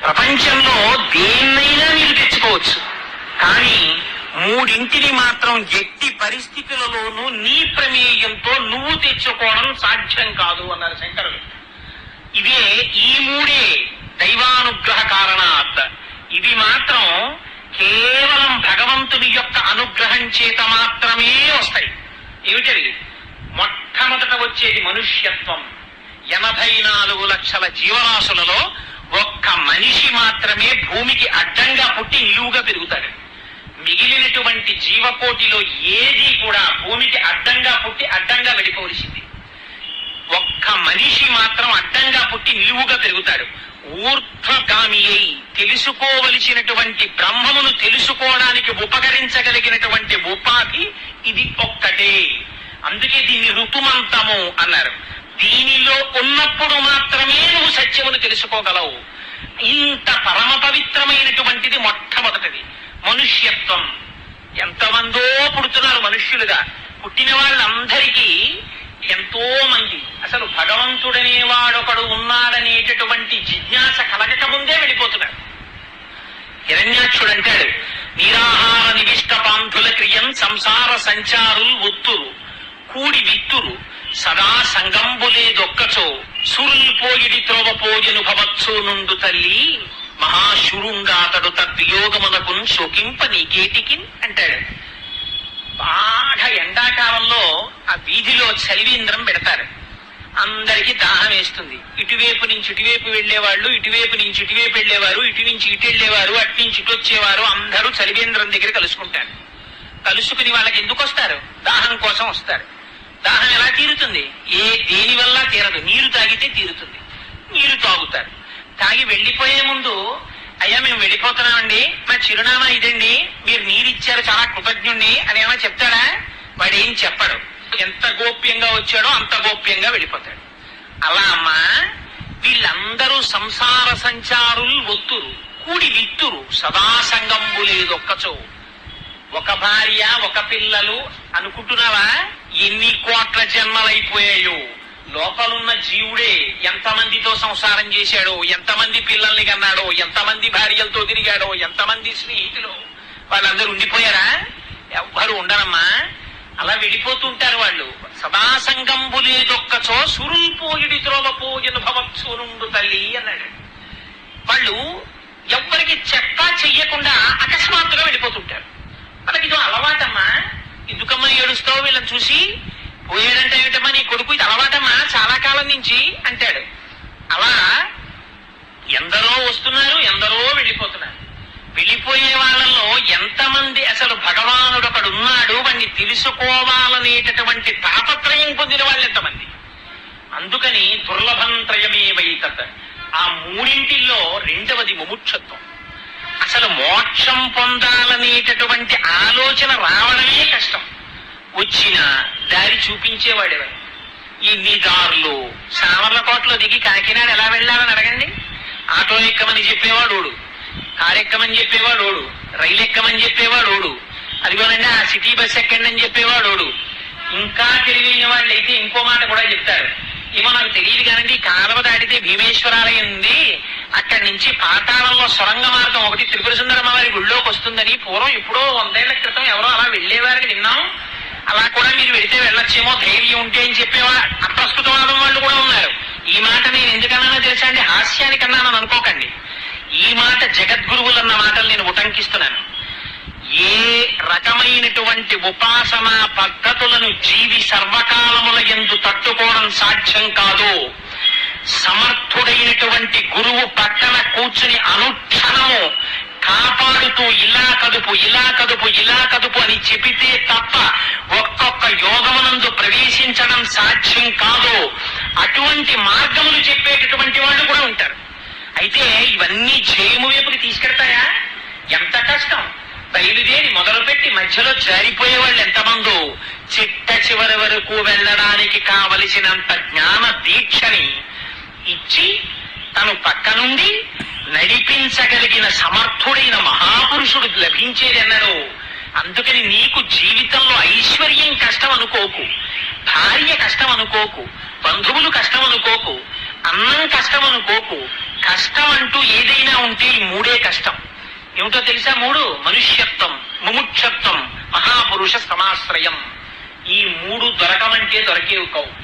ప్రపంచంలో దేన్నైనా మీరు తెచ్చుకోవచ్చు, కానీ మూడింటిని మాత్రం ఎట్టి పరిస్థితులలోనూ నీ ప్రమేయంతో నువ్వు తెచ్చుకోవడం సాధ్యం కాదు అన్నారు శంకరులు. ఇవే ఈ మూడే దైవానుగ్రహ కారణాత్. ఇవి మాత్రం కేవలం భగవంతుని యొక్క అనుగ్రహం చేత మాత్రమే వస్తాయి. ఏమిటది? మొట్టమొదట వచ్చేది మనుష్యత్వం. 84 లక్షల జీవరాశులలో ఒక్క మనిషి మాత్రమే భూమికి అడ్డంగా పుట్టి నిలువుగా పెరుగుతాడు. మిగిలినటువంటి జీవకోటిలో ఏది కూడా భూమికి అడ్డంగా పుట్టి అడ్డంగా వెళ్ళిపోవలసింది. ఒక్క మనిషి మాత్రం అడ్డంగా పుట్టి నిలువుగా పెరుగుతాడు. ఊర్ధ్వగామి అయి తెలుసుకోవలసినటువంటి బ్రహ్మమును తెలుసుకోవడానికి ఉపకరించగలిగినటువంటి ఉపాధి ఇది ఒక్కటే. అందుకే దీన్ని ఋతుమంతము అన్నారు. దీనిలో ఉన్నప్పుడు మాత్రమే నువ్వు సత్యమును తెలుసుకోగలవు. ఇంత పరమ పవిత్రమైనటువంటిది మొట్టమొదటిది మనుష్యత్వం. ఎంతమందో పుడుతున్నారు మనుష్యులుగా. పుట్టిన వాళ్ళందరికీ ఎంతో మంది అసలు భగవంతుడనే వాడొకడు ఉన్నాడనేటటువంటి జిజ్ఞాస కలగక ముందే వెళ్ళిపోతున్నారు. హిరణ్యాక్షుడు అంటాడు, నిరాహార నివిష్ట పాంధుల క్రియం సంసార సంచారులు ఒత్తురు కూడి విత్తురు సదా సంగంబులేదొక్కచో సురుల్ పోయిడి త్రోవ పోయను భవత్సో నుండు తల్లి మహాశురుంగాతడు తద్వియోగమునకు శోకింప నీకేటికిన్ అంటాడు. బాగా ఎండాకాలంలో ఆ వీధిలో చలివేంద్రం పెడతారు. అందరికీ దాహం వేస్తుంది. ఇటువైపు నుంచి ఇటువైపు వెళ్లేవాళ్ళు, ఇటువైపు నుంచి ఇటువైపు వెళ్లేవారు, ఇటు నుంచి ఇటు వెళ్లేవారు, అటు నుంచి ఇటు వచ్చేవారు, అందరూ చలివేంద్రం దగ్గర కలుసుకుంటారు. కలుసుకుని వాళ్ళకి ఎందుకు వస్తారు? దాహం కోసం వస్తారు. దాహం ఎలా తీరుతుంది? దేని వల్ల తీరదు. నీరు తాగితే తీరుతుంది. నీరు తాగుతారు. తాగి వెళ్లిపోయే ముందు, అయ్యా మేము వెళ్ళిపోతున్నామండి, మా చిరునామా ఇదండి, మీరు నీరిచ్చారు, చాలా కృతజ్ఞుణ్ణి అని ఏమైనా చెప్తాడా? వాడు ఏం చెప్పడు. ఎంత గోప్యంగా వచ్చాడో అంత గోప్యంగా వెళ్ళిపోతాడు. అలా అమ్మా వీళ్ళందరూ సంసార సంచారులు ఒత్తురు కూడి విత్తురు సదా సంగంబు లేదొక్కచో. ఒక భార్య ఒక పిల్లలు అనుకుంటున్నావా? ఎన్ని కోట్ల జన్మలైపోయాయో. లోపలున్న జీవుడే ఎంతమందితో సంసారం చేశాడో, ఎంతమంది పిల్లల్ని కన్నాడో, ఎంతమంది భార్యలతో తిరిగాడో, ఎంతమంది స్నేహితులు. వాళ్ళందరూ ఉండిపోయారా? ఎవ్వరు ఉండరమ్మా. అలా వెళ్ళిపోతుంటారు వాళ్ళు. సదా సంగంబు లేదొక్కచో సురుల్ పోయిడి త్రోవ పోయను భవత్సూనుండు తల్లి అన్నాడు. వాళ్ళు ఎవ్వరికి చెప్పా చెయ్యకుండా అకస్మాత్తుగా వెళ్ళిపోతుంటారు. వాళ్ళకి ఇది అలవాటమ్మా. ఎందుకమ్మా ఏడుస్తావు వీళ్ళని చూసి? పోయాడంటే ఏమిటమ్మా నీ కొడుకు? ఇది అలవాటమ్మా చాలా కాలం నుంచి అంటాడు. అలా ఎందరో వస్తున్నారు, ఎందరో వెళ్ళిపోతున్నారు. వెళ్ళిపోయే వాళ్ళలో ఎంతమంది అసలు భగవానుడు ఒకడు ఉన్నాడు, వాడిని తెలుసుకోవాలనేటటువంటి తాపత్రయం పొందిన వాళ్ళు ఎంతమంది? అందుకని దుర్లభంత్రయమే వైతత్. ఆ మూడింటిల్లో రెండవది ముముక్షత్వం. అసలు మోక్షం పొందాలనేటటువంటి ఆలోచన రావడమే కష్టం. వచ్చిన దారి చూపించేవాడెవరు? ఇన్ని దారులు. సామర్లకోటలో దిగి కాకినాడ ఎలా వెళ్ళాలని అడగండి. ఆటో ఎక్కమని చెప్పేవాడు ఓడు, కారు ఎక్కమని చెప్పేవాడు ఓడు, రైలు ఎక్కమని చెప్పేవాడు ఓడు, అదిగోనండి ఆ సిటీ బస్ ఎక్కండి అని చెప్పేవాడు ఓడు. ఇంకా తెలియని వాళ్ళు అయితే ఇంకో మాట కూడా చెప్తారు. ఏమో నాకు తెలియదు కానండి, కాలువ దాటితే భీమేశ్వరాలయం ఉంది, అక్కడి నుంచి పాతాళంలో సొరంగ మార్గం ఒకటి త్రిపుర సుందరమ్మ వారి గుళ్ళోకి వస్తుందని పూర్వం ఎప్పుడో 100 ఏళ్ల క్రితం ఎవరో అలా వెళ్లేవారని విన్నాం. అలా కూడా మీరు వెళితే వెళ్ళొచ్చేమో ధైర్యం ఉంటే అని చెప్పేవా అప్రస్తుతవాదం వాళ్ళు కూడా ఉన్నారు. ఈ మాట నేను ఎందుకన్నానో తెలుసా అండి? హాస్యానికన్నానని అనుకోకండి. ఈ మాట జగద్గురువులన్న మాటలు నేను ఉటంకిస్తున్నాను. ఏ రకమైనటువంటి ఉపాసనా పద్ధతులను జీవి సర్వకాలముల యందు తట్టుకోవడం సాధ్యం కాదో, సమర్థుడైనటువంటి గురువు పక్కన కూర్చుని అనుక్షణము కాపాడుతూ ఇలా కదుపు ఇలా కదుపు ఇలా కదుపు అని చెబితే తప్ప ఒక్కొక్క యోగమునందు ప్రవేశించడం సాధ్యం కాదు. అటువంటి మార్గములు చెప్పేటటువంటి వాళ్ళు కూడా ఉంటారు. అయితే ఇవన్నీ జయము వైపుకి తీసుకెడతాయా? ఎంత కష్టం. బయలుదేరి మొదలుపెట్టి మధ్యలో జారిపోయే వాళ్ళు ఎంతమందో. చిట్ట చివరి వరకు వెళ్ళడానికి కావలసినంత జ్ఞాన దీక్షని ఇచ్చి తను పక్క నుండి నడిపించగలిగిన సమర్థుడైన మహాపురుషుడు లభించేదెన్నడో. అందుకని నీకు జీవితంలో ఐశ్వర్యం కష్టం అనుకోకు, భార్య కష్టం అనుకోకు, బంధువులు కష్టం అనుకోకు, అన్నం కష్టం అనుకోకు, కష్టం అంటూ ఏదైనా ఉంటే ఈ మూడే కష్టం. ఏమిటో తెలుసా? మూడు: మనుష్యత్వం, ముముక్షత్వం, మహాపురుష సమాశ్రయం. ఈ మూడు దొరకమంటే దొరికేవి కావు.